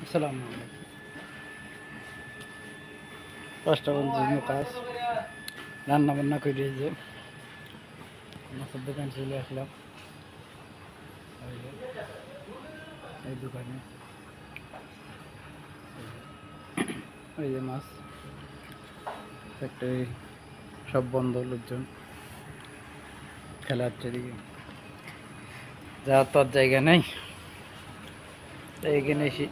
আসসালামু আলাইকুম। 5টা পর্যন্ত কাজ রান্না বান্না করে এই যে মাছের দোকান চলে আসলাম। এই দোকানে এই যে মাছ ফ্যাক্টরি সব বন্ধ, লোকজন খেলার দিকে যাওয়ার তো আর জায়গা নেই, তাই এখানে এসে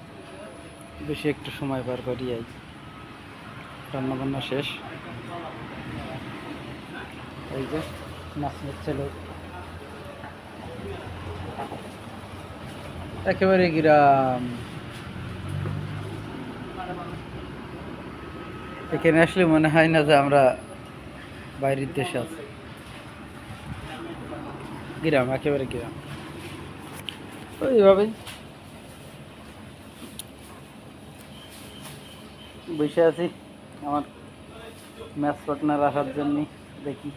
বেশি একটু সময় পার করি। এই রান্না বান্না শেষ, এই যে মাছ নিচ্ছে লোক। একেবারে গ্রাম, এখানে আসলে মনে হয় না যে আমরা বাইরের দেশে আছি। গ্রাম, একেবারে গ্রাম। ওইভাবেই বসে আছি আমার ম্যাচ পার্টনার আসার জন্য। দেখি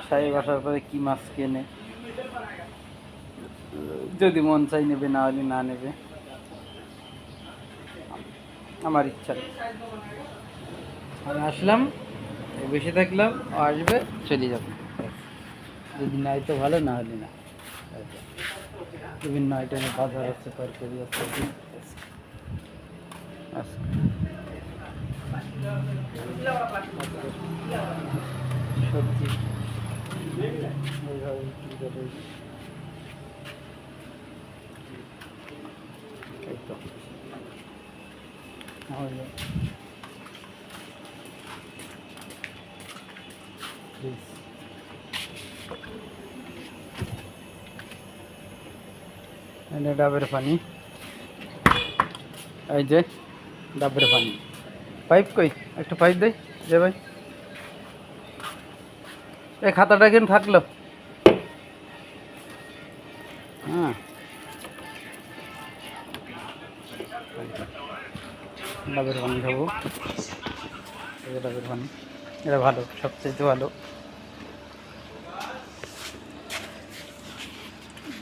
সাহেব আসার পরে কি মাছ কেনে, যদি মন চাই নেবে, না হলে না নেবে, আমার ইচ্ছা। আমি আসলাম, বেশি থাকলাম, আসবে, চলে যাবে। যদি নাই তো ভালো, না হলে না। বিভিন্ন আইটেমের বাজার আছে, তরকারি আছে, সবজি এইভাবে বিক্রি করে। এই তো হলো ডাবের পানি, এই যে ডাবের পানি। পাইপ কই, একটা পাইপ দেয় যে ভাই। এই খাতাটা কেন থাকলো? হ্যাঁ, ডাবের পানি খাবো। এই যে ডাবের পানি, এটা ভালো, সবচেয়ে ভালো।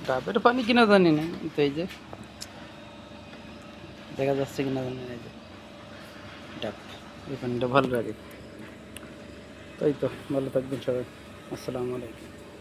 ডাবের পানি কিনা জানি না, কিন্তু এই যে দেখা যাচ্ছে কিনা জানি না, এই যে ডাব, এই পানিটা ভালো লাগে। তাই তো, ভালো থাকবেন সবাই। আসসালামু আলাইকুম।